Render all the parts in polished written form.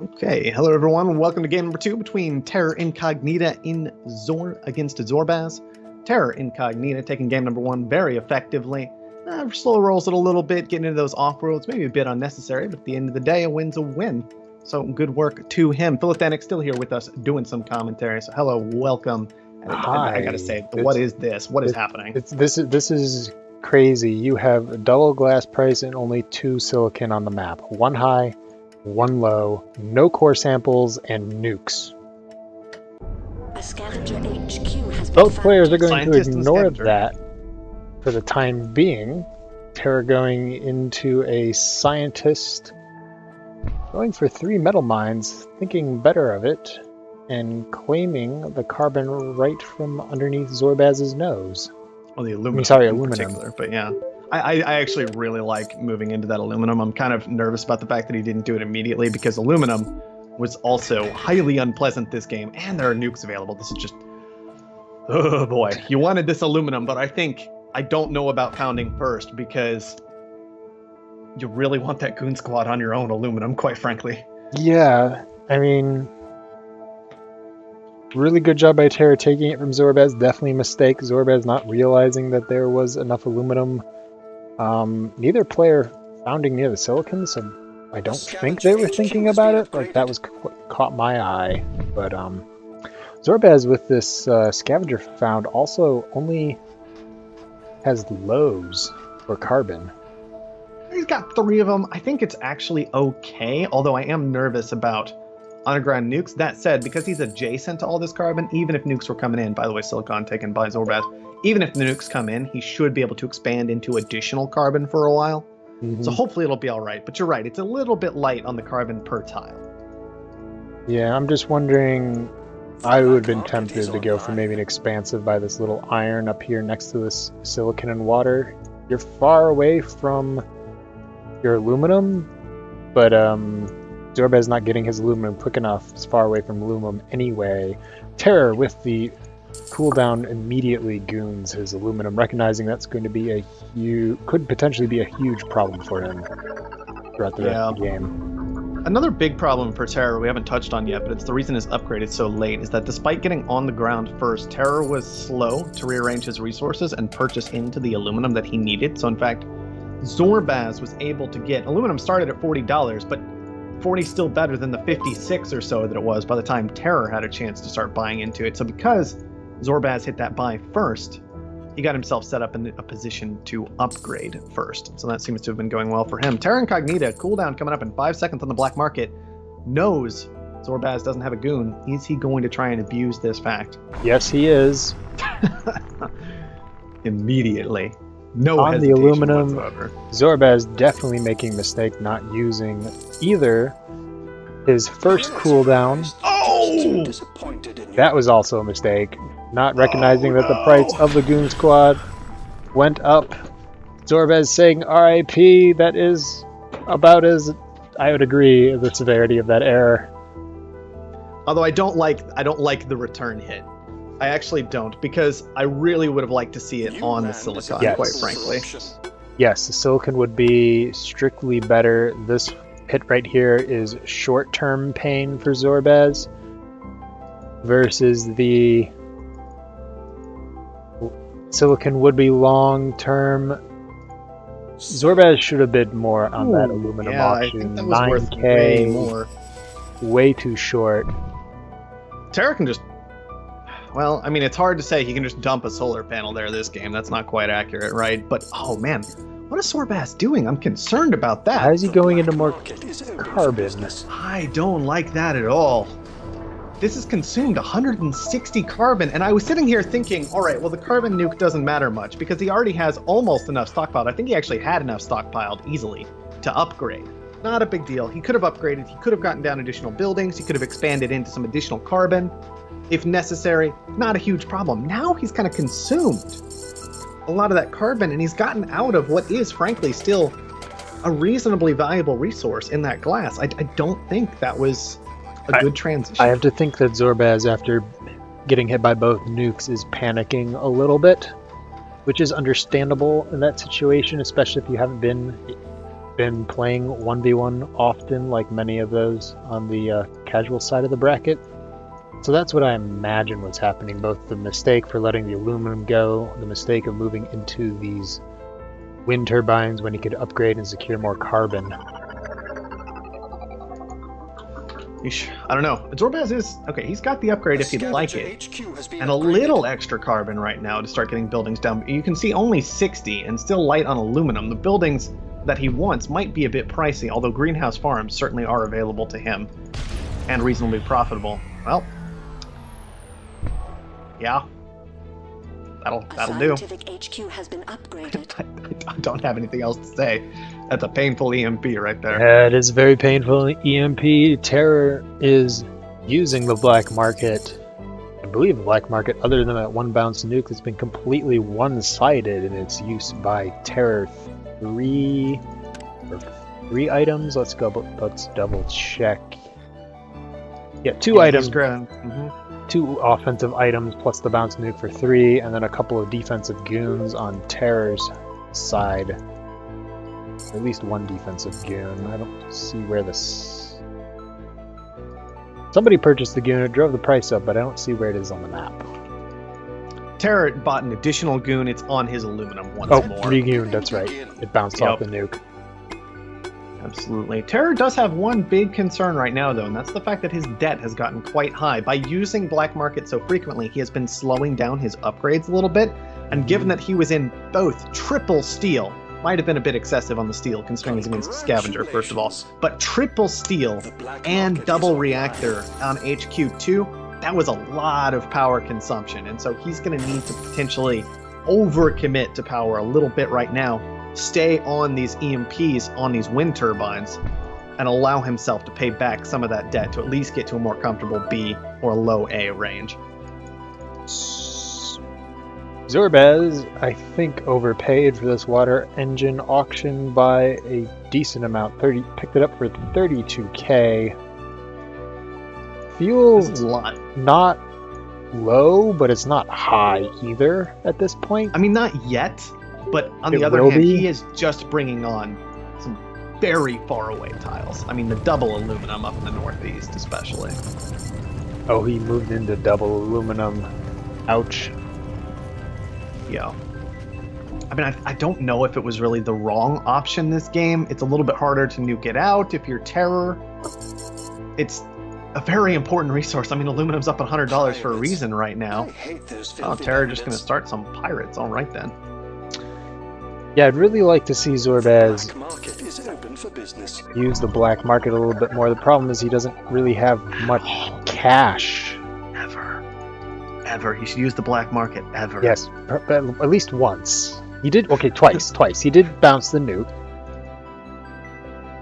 Okay, hello everyone. Welcome to game number 2 between Terror Incognita against Zorbaz. Terror Incognita taking game number 1 very effectively. Slow rolls it a little bit, getting into those off-worlds, maybe a bit unnecessary, but at the end of the day, a win's a win. So good work to him. Philistanic still here with us doing some commentary. So hello, welcome. Hi. I gotta say, what is this? What is happening? This is crazy. You have a double glass price and only 2 silicon on the map. 1 high, 1 low, no core samples, and nukes. A scavenger HQ has Both been players are found. going to Scientist and ignore scavenger. that for the time being. Terra going into a scientist, going for 3 metal mines, thinking better of it, and claiming the carbon right from underneath Zorbaz's nose. Well, the aluminum in aluminum. particular, but yeah. I actually really like moving into that aluminum. I'm kind of nervous about the fact that he didn't do it immediately because aluminum was also highly unpleasant this game, and there are nukes available. This is just... Oh boy. You wanted this aluminum, but I don't know about pounding first because you really want that goon squad on your own aluminum, quite frankly. Yeah, I mean, really good job by Terra taking it from Zorbaz. Definitely a mistake. Zorbaz not realizing that there was enough aluminum. Neither player founding near the silicon, so I don't think they were thinking about it. Like, that was what caught my eye. But Zorbaz with this scavenger found also only has lows for carbon. He's got 3 of them. I think it's actually okay, although I am nervous about underground nukes. That said, because he's adjacent to all this carbon, even if nukes were coming in, by the way, silicon taken by Zorbaz, even if the nukes come in, he should be able to expand into additional carbon for a while. Mm-hmm. So hopefully it'll be all right. But you're right, it's a little bit light on the carbon per tile. Yeah, I'm just wondering, I would have been tempted to go for maybe an expansive by this little iron up here next to this silicon and water. You're far away from your aluminum, but Zorbaz not getting his aluminum quick enough. It's far away from aluminum anyway. Terror with the cooldown immediately goons his aluminum, recognizing that's going to be could potentially be a huge problem for him throughout the rest of the game. Another big problem for Terror we haven't touched on yet, but it's the reason his upgrade is so late, is that despite getting on the ground first, Terror was slow to rearrange his resources and purchase into the aluminum that he needed. So in fact, Zorbaz was able to get... Aluminum started at $40, but 40 is still better than the 56 or so that it was by the time Terror had a chance to start buying into it. So because Zorbaz hit that buy first, he got himself set up in a position to upgrade first. So that seems to have been going well for him. Terra Incognita, cooldown coming up in 5 seconds on the black market, knows Zorbaz doesn't have a goon. Is he going to try and abuse this fact? Yes, he is. Immediately. No on the hesitation aluminum whatsoever. Zorbaz definitely making a mistake not using either his first cooldown. Oh! That was also a mistake. Not recognizing that the price of the goon squad went up. Zorbaz saying RIP. That is about as I would agree the severity of that error. Although I don't like the return hit. I actually don't, because I really would have liked to see it on the silicon, Yes. quite frankly. Yes, the silicon would be strictly better. This hit right here is short-term pain for Zorbaz versus the silicon would be long-term. Zorbaz should have bid more on that aluminum auction. I think that was worth 9K, way more. way too short. Terra can just... Well, I mean, it's hard to say he can just dump a solar panel there this game. That's not quite accurate, right? But, oh man, what is Zorbaz doing? I'm concerned about that. How is he going into more carbon? I don't like that at all. This has consumed 160 carbon, and I was sitting here thinking, all right, well, the carbon nuke doesn't matter much because he already has almost enough stockpiled. I think he actually had enough stockpiled easily to upgrade. Not a big deal. He could have upgraded. He could have gotten down additional buildings. He could have expanded into some additional carbon if necessary. Not a huge problem. Now he's kind of consumed a lot of that carbon, and he's gotten out of what is, frankly, still a reasonably valuable resource in that glass. I don't think that was a good transition. I have to think that Zorbaz, after getting hit by both nukes, is panicking a little bit, which is understandable in that situation, especially if you haven't been been playing 1v1 often, like many of those on the casual side of the bracket. So that's what I imagine was happening, both the mistake for letting the aluminum go, the mistake of moving into these wind turbines when he could upgrade and secure more carbon. Yeesh, I don't know. Zorbaz is... Okay, he's got the upgrade if he'd like it. And a little extra carbon right now to start getting buildings down. You can see only 60 and still light on aluminum. The buildings that he wants might be a bit pricey, although greenhouse farms certainly are available to him and reasonably profitable. Well, yeah, that'll do. Scientific HQ has been upgraded. I don't have anything else to say. That's a painful EMP right there. Yeah, it is very painful. EMP. Terror is using the black market. I believe the black market, other than that one bounce nuke, has been completely one-sided in its use by Terror. Three items. Let's double check. Yeah, two items. Two offensive items plus the bounce nuke for 3, and then a couple of defensive goons on Terror's side. At least one defensive goon. I don't see where this... Somebody purchased the goon. It drove the price up, but I don't see where it is on the map. Terror bought an additional goon. It's on his aluminum once more. Oh, 3 goon. That's right. It bounced off the nuke. Absolutely. Terror does have one big concern right now, though, and that's the fact that his debt has gotten quite high. By using black market so frequently, he has been slowing down his upgrades a little bit, and given that he was in both triple steel, might have been a bit excessive on the steel, considering he's against Scavenger, first of all, but triple steel and double reactor on HQ2, that was a lot of power consumption, and so he's going to need to potentially overcommit to power a little bit right now, stay on these EMPs on these wind turbines, and allow himself to pay back some of that debt to at least get to a more comfortable B or low A range. Zorbaz, I think, overpaid for this water engine auction by a decent amount. Picked it up for 32k. Feels not low, but it's not high either at this point. I mean, not yet, but on the other hand, he is just bringing on some very far away tiles. I mean, the double aluminum up in the northeast, especially. Oh, he moved into double aluminum. Ouch. Yeah. I mean, I don't know if it was really the wrong option this game. It's a little bit harder to nuke it out if you're Terror. It's a very important resource. I mean, aluminum's up $100 for a reason right now. Oh, Terror just going to start some pirates. All right, then. Yeah, I'd really like to see Zorbaz use the black market a little bit more. The problem is he doesn't really have much cash. Ever. He should use the black market ever. Yes, at least once. He did, okay, twice. He did bounce the nuke.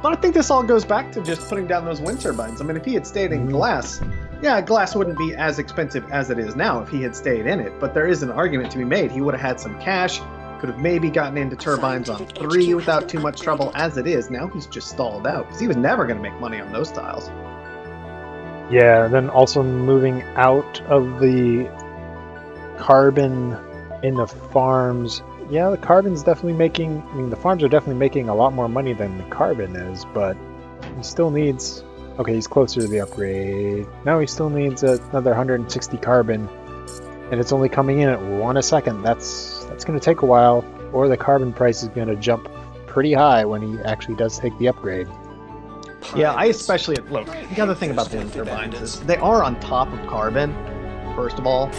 But I think this all goes back to just putting down those wind turbines. I mean, if he had stayed in glass, yeah, glass wouldn't be as expensive as it is now if he had stayed in it. But there is an argument to be made. He would have had some cash, could have maybe gotten into turbines on 3 without too much trouble. As it is, now he's just stalled out because he was never going to make money on those tiles. Yeah, then also moving out of the carbon in the farms. Yeah, the carbon's definitely making... I mean, the farms are definitely making a lot more money than the carbon is, but he still needs... Okay, he's closer to the upgrade. Now he still needs another 160 carbon, and it's only coming in at 1 a second. That's going to take a while, or the carbon price is going to jump pretty high when he actually does take the upgrade. Yeah, I especially... Look, the other thing about the wind turbines is they are on top of carbon, first of all.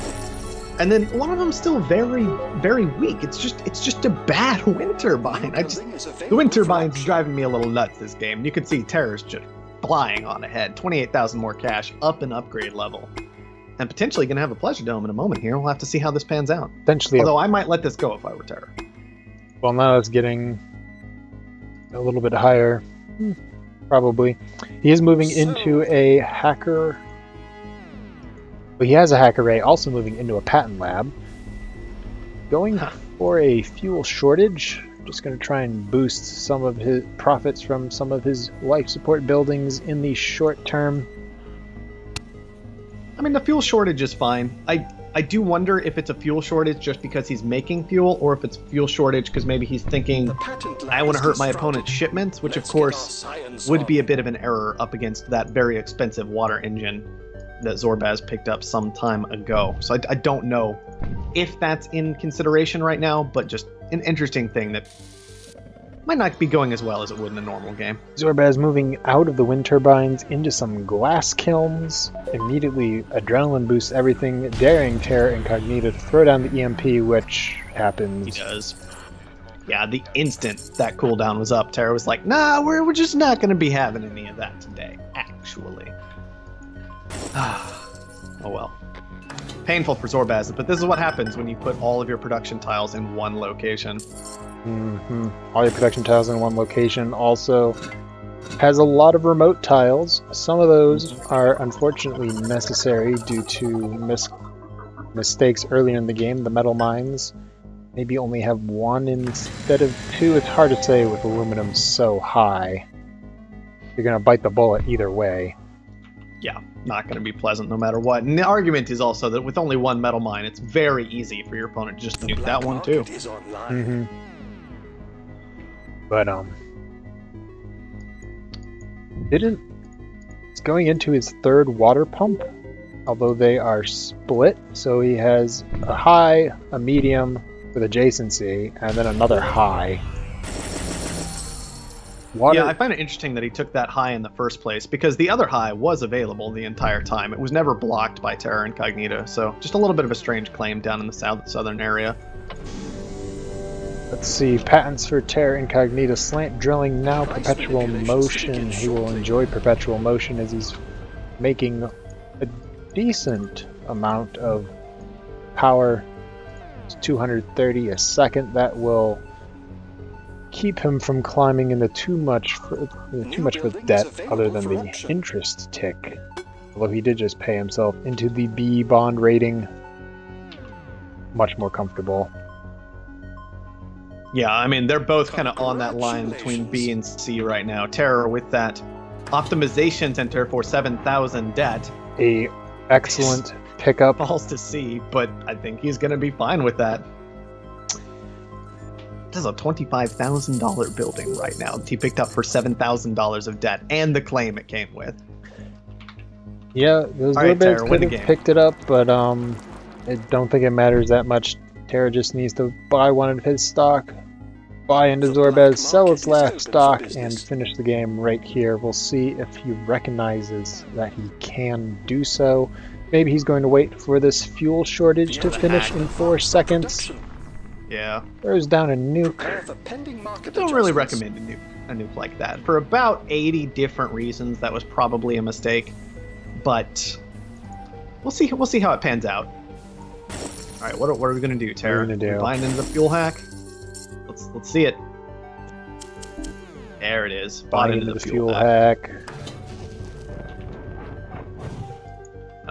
And then one of them's still very, very weak. It's just a bad wind turbine. The wind turbine's driving me a little nuts this game. You can see Terror's just flying on ahead. 28,000 more cash, up an upgrade level. And potentially going to have a pleasure dome in a moment here. We'll have to see how this pans out. Potentially. Although I might let this go if I were Terror. Well, now it's getting a little bit higher. Probably. He is moving into a hacker... But he has a hacker ray also moving into a patent lab. Going for a fuel shortage. Just going to try and boost some of his profits from some of his life support buildings in the short term. I mean, the fuel shortage is fine. I I do wonder if it's a fuel shortage just because he's making fuel, or if it's fuel shortage because maybe he's thinking, I want to hurt my opponent's shipments, which of course would be a bit of an error up against that very expensive water engine that Zorbaz picked up some time ago. So I don't know if that's in consideration right now, but just an interesting thing that might not be going as well as it would in a normal game. Zorbaz moving out of the wind turbines into some glass kilns. Immediately, adrenaline boosts everything, daring Terra Incognita to throw down the EMP, which happens. He does. Yeah, the instant that cooldown was up, Terra was like, nah, we're just not going to be having any of that today, actually. Oh well. Painful for Zorbaz, but this is what happens when you put all of your production tiles in one location. All your production tiles in one location. Also has a lot of remote tiles. Some of those are unfortunately necessary due to mistakes earlier in the game. The metal mines maybe only have one instead of two. It's hard to say with aluminum so high. You're going to bite the bullet either way. Yeah, not going to be pleasant no matter what. And the argument is also that with only one metal mine, it's very easy for your opponent to just nuke that one too. But it's going into his third water pump, although they are split. So he has a high, a medium with adjacency, and then another high. Water. Yeah, I find it interesting that he took that high in the first place, because the other high was available the entire time. It was never blocked by Terra Incognita, so just a little bit of a strange claim down in the southern area. Let's see, patents for Terra Incognita, slant drilling, now perpetual motion. He will enjoy perpetual motion as he's making a decent amount of power. It's 230 a second. That will keep him from climbing into too much with debt other than the interest tick. Although he did just pay himself into the B bond rating. Much more comfortable. Yeah, I mean, they're both kind of on that line between B and C right now. Terror with that optimization center for 7,000 debt. A excellent pickup. Falls to C, but I think he's going to be fine with that. This is a $25,000 building right now. He picked up for $7,000 of debt and the claim it came with. Yeah, those Zorbaz could have picked it up, but I don't think it matters that much. Terra just needs to buy one of his stock, buy into Zorbaz, sell its last stock, and finish the game right here. We'll see if he recognizes that he can do so. Maybe he's going to wait for this fuel shortage to finish in 4 seconds. Yeah. Throws down a nuke. I don't really recommend a nuke like that. For about 80 different reasons, that was probably a mistake. But we'll see how it pans out. All right, what are we gonna do, Terra? We're buying into the fuel hack. Let's see it. There it is. Bought into the fuel hack.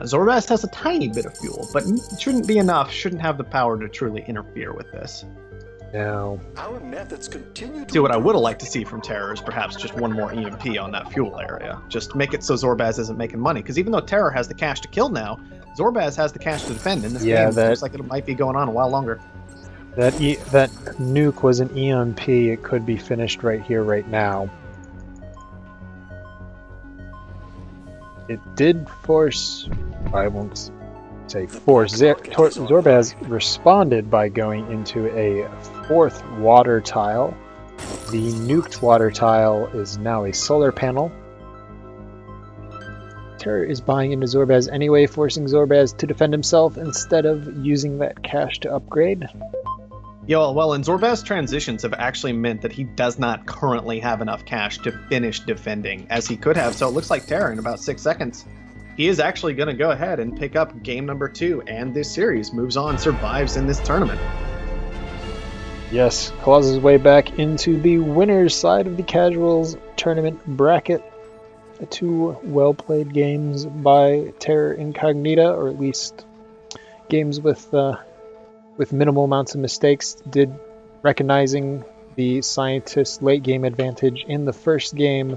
Zorbaz has a tiny bit of fuel, but it shouldn't be enough. Shouldn't have the power to truly interfere with this. No. Our methods continue to see, what I would have liked to see from Terror is perhaps just one more EMP on that fuel area. Just make it so Zorbaz isn't making money. Because even though Terror has the cash to kill now, Zorbaz has the cash to defend. In this game, it looks like it might be going on a while longer. That nuke was an EMP. It could be finished right here, right now. It did force... I won't say force. Zorbaz responded by going into a fourth water tile. The nuked water tile is now a solar panel. Terror is buying into Zorbaz anyway, forcing Zorbaz to defend himself instead of using that cash to upgrade. Yeah, well, and Zorbaz's transitions have actually meant that he does not currently have enough cash to finish defending, as he could have, so it looks like Terror in about 6 seconds. He is actually going to go ahead and pick up game number 2, and this series moves on, survives in this tournament. Yes, claws his way back into the winner's side of the casuals tournament bracket. 2 well-played games by Terra Incognita, or at least games with minimal amounts of mistakes, recognizing the scientist's late-game advantage in the first game,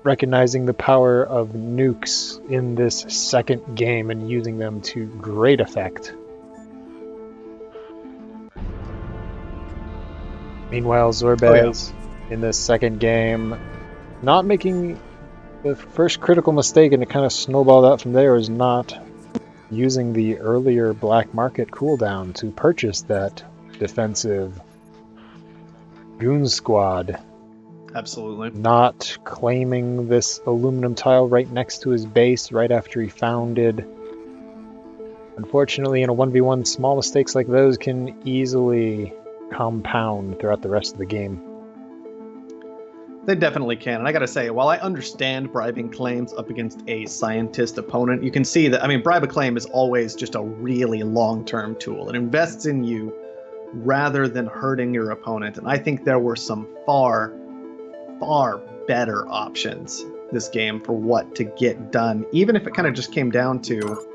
recognizing the power of nukes in this second game and using them to great effect. Meanwhile, Zorbaz in this second game, not making the first critical mistake, and it kind of snowballed out from there, is not using the earlier black market cooldown to purchase that defensive goon squad. Absolutely. Not claiming this aluminum tile right next to his base right after he founded. Unfortunately, in a 1v1, small mistakes like those can easily compound throughout the rest of the game. They definitely can. And I gotta say, while I understand bribing claims up against a scientist opponent, you can see that, I mean, bribe a claim is always just a really long-term tool. It invests in you rather than hurting your opponent. And I think there were some far better options this game for what to get done, even if it kind of just came down to...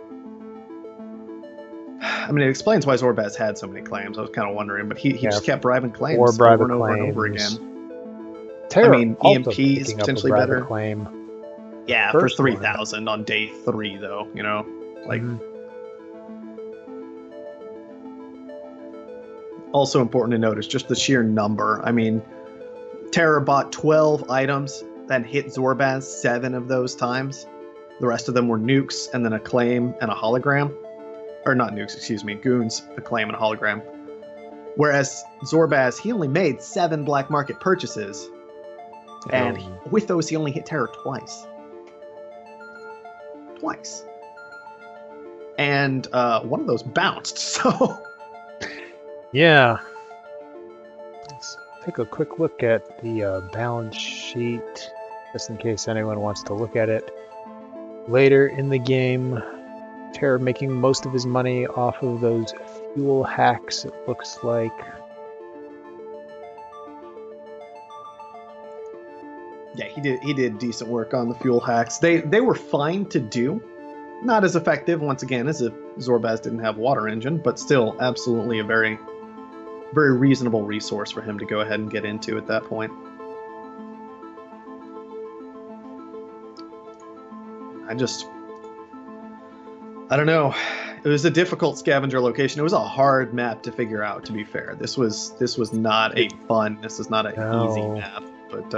I mean, it explains why Zorbaz had so many claims. I was kind of wondering, but he just kept bribing claims over and over and over again. Terror, I mean, EMP is potentially better. Claim. Yeah, for 3,000 on day 3, though, you know? Like... Also important to note is just the sheer number. I mean, Terror bought 12 items, then hit Zorbaz 7 of those times. The rest of them were nukes, and then a claim and a hologram. Or not nukes, excuse me, goons, a claim and a hologram. Whereas Zorbaz, he only made 7 black market purchases, and with those he only hit Terror twice. And one of those bounced, so... Yeah. Let's take a quick look at the balance sheet, just in case anyone wants to look at it later in the game. Terror making most of his money off of those fuel hacks, it looks like. Yeah, he did decent work on the fuel hacks. They were fine to do. Not as effective, once again, as if Zorbaz didn't have water engine, but still absolutely a very reasonable resource for him to go ahead and get into at that point. I don't know. It was a difficult scavenger location. It was a hard map to figure out, to be fair. This was not a fun, this is not an easy map, but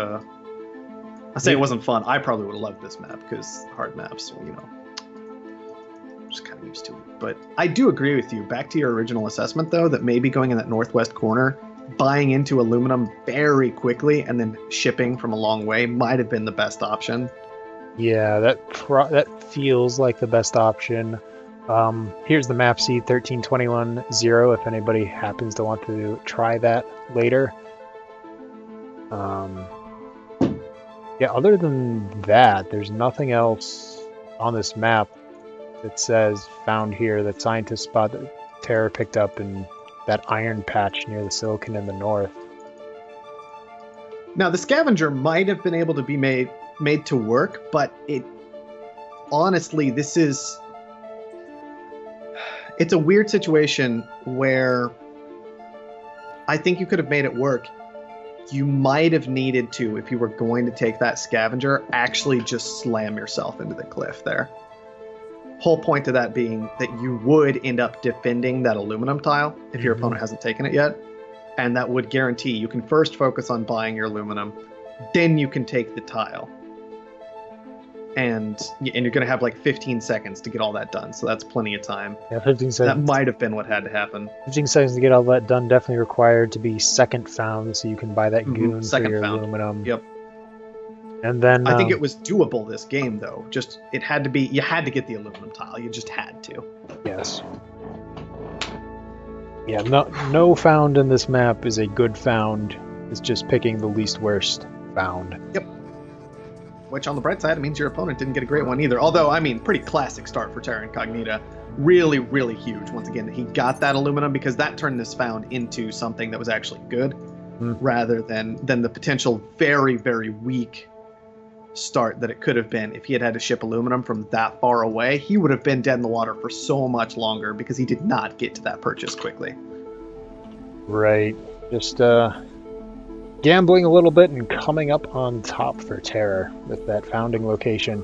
I say it wasn't fun. I probably would have loved this map because hard maps, you know, I'm just kind of used to it. But I do agree with you. Back to your original assessment, though, that maybe going in that northwest corner, buying into aluminum very quickly and then shipping from a long way might have been the best option. Yeah, that feels like the best option. Here's the map seed 1321-0 if anybody happens to want to try that later. Yeah, other than that, there's nothing else on this map that says found here. That scientist spot that Terror picked up in that iron patch near the silicon in the north. Now, the scavenger might have been able to be made to work, but honestly, it's a weird situation where I think you could have made it work. You might have needed to, if you were going to take that scavenger, actually just slam yourself into the cliff there. Whole point to that being that you would end up defending that aluminum tile if your opponent hasn't taken it yet, and that would guarantee you can first focus on buying your aluminum, then you can take the tile. And you're going to have like 15 seconds to get all that done, so that's plenty of time. Yeah, 15 seconds. That might have been what had to happen. 15 seconds to get all that done, definitely required to be second found, so you can buy that goon for your aluminum. Yep. And then I think it was doable this game, though. Just you had to get the aluminum tile. You just had to. Yes. Yeah, no found in this map is a good found. It's just picking the least worst found. Yep. Which, on the bright side, it means your opponent didn't get a great one either. Although, I mean, pretty classic start for Terra Incognita. Really, really huge. Once again, he got that aluminum because that turned this found into something that was actually good, rather than the potential very, very weak start that it could have been if he had to ship aluminum from that far away. He would have been dead in the water for so much longer because he did not get to that purchase quickly. Right. Just, gambling a little bit and coming up on top for Terror with that founding location.